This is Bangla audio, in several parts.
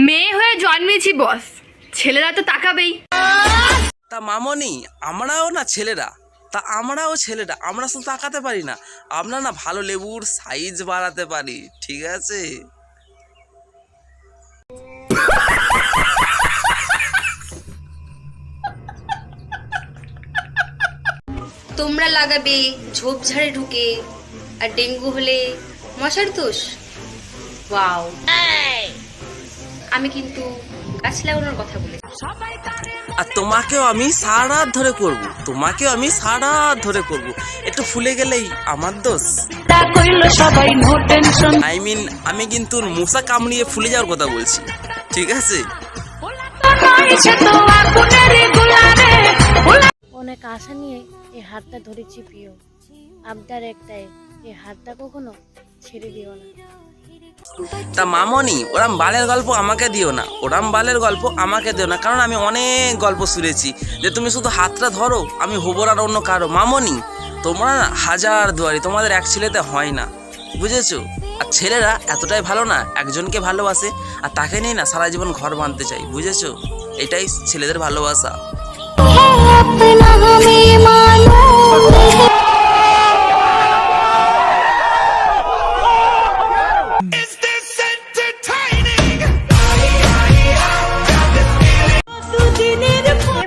মেয়ে হয়ে জন্মেছি বস, ছেলেরা তো তাকাবেই। তা মামনি, আমরাও না ছেলেরা, আমরাও ছেলেরা, আমরা শুধু তাকাতে পারি না, আমরা না ভালো লেবুর সাইজ বাড়াতে পারি, ঠিক আছে? তোমরা লাগাবে ঝোপঝাড়ে ঢুকে, আর ডেঙ্গু হলে মশার দোষ। ওয়াও, আমি কিন্তু গাছ লাগানোর কথা বলেছি। আর তোমাকেও আমি সারা রাত ধরে করব, তোমাকেও আমি সারা রাত ধরে করব, একটু ফুলে গেলেই আমার দোষ। আই মিন আমি কিন্তু মশা কামড়িয়ে ফুলে যাওয়ার কথা বলছি, ঠিক আছে? অনেক আশা নিয়ে এই হাতটা ধরেছি প্রিয়, আবদার একটাই, এই হাতটা কখনো ছেড়ে দিও না। তা মামনি, ওরাম বালের গল্প আমাকে দিও না, ওরাম বালের গল্প আমাকে দিও না, কারণ আমি অনেক গল্প শুনেছি যে তুমি শুধু হাতটা ধরো, আমি হবো আর অন্য কারো। মামনি, তোমরা না হাজার দুয়ারি, তোমাদের এক ছেলেতে হয় না, বুঝেছো? আর ছেলেরা এতটাই ভালো না, একজনকে ভালোবাসে আর তাকে নিয়ে না সারা জীবন ঘর বাঁধতে চাই, বুঝেছো? এটাই ছেলেদের ভালোবাসা।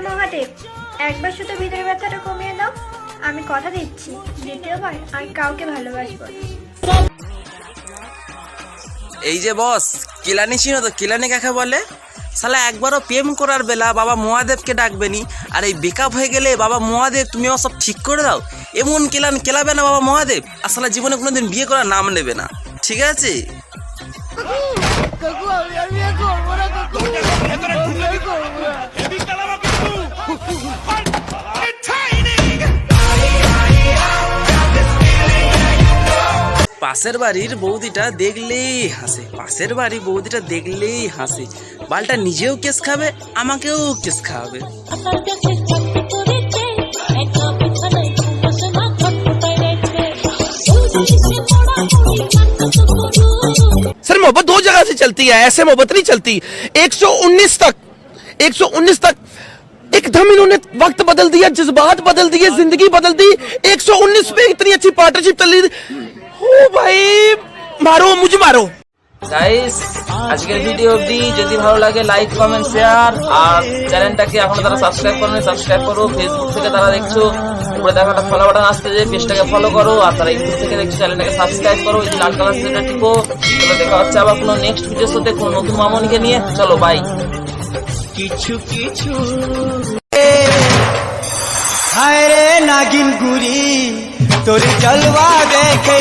মহাদেব, একবার শুধু ভিতরে ব্যথাটা কমিয়ে দাও, আমি কথা দিচ্ছি দ্বিতীয়বার আর কাউকে ভালোবাসবো না। এই যে বস, কিলানি চিনো তো? কিলানি কাকে বলে? শালা একবারও প্রেম করার বেলা বাবা মহাদেবকে ডাকবেনি, আর এই বেকআপ হয়ে গেলে বাবা মহাদেব তুমি আমার সব ঠিক করে দাও, এমন কিলান কেলাবে না বাবা মহাদেব। আর শালা জীবনে কোনোদিন বিয়ে করার নাম নেবে না, ঠিক আছে? পাশের বাড়ির বৌদিটা দেখলেই হাসে, পাশের বাড়ির বৌদিটা দেখলেই হাসে, বালটা নিজেও কেস খাবে, আমাকেও কেস খাওয়াবে। सर मोहब्बत दो जगह से चलती है, ऐसे मोहब्बत नहीं चलती। 119 तक एकदम इन्होंने वक्त बदल दिया, जज्बात बदल दिए, जिंदगी बदल दी। 119 पे इतनी अच्छी पार्टनरशिप चल रही। ओ भाई मारो, मुझे मारो। গাইস, আজকের ভিডিও অবধি, যদি ভালো লাগে লাইক কমেন্ট শেয়ার, আর চ্যানেলটাকে এখনো তারা সাবস্ক্রাইব করো, সাবস্ক্রাইব করো। ফেসবুক থেকে তারা দেখছো, উপরে দেখো একটা ফলো বাটন আসছে, যে পেজটাকে ফলো করো, আর তারা ইউটিউব থেকে দেখছো চ্যানেলটাকে সাবস্ক্রাইব করো, এই লাল কালার সেটা টিপো। চলো দেখা হচ্ছে আবার কোনো নেক্সট ভিডিওর সাথে, কোনো নতুন মামনিকে নিয়ে। চলো বাই। কিছু কিছু হায় রে নাগিন গুরি, তোর জলওয়া দেখে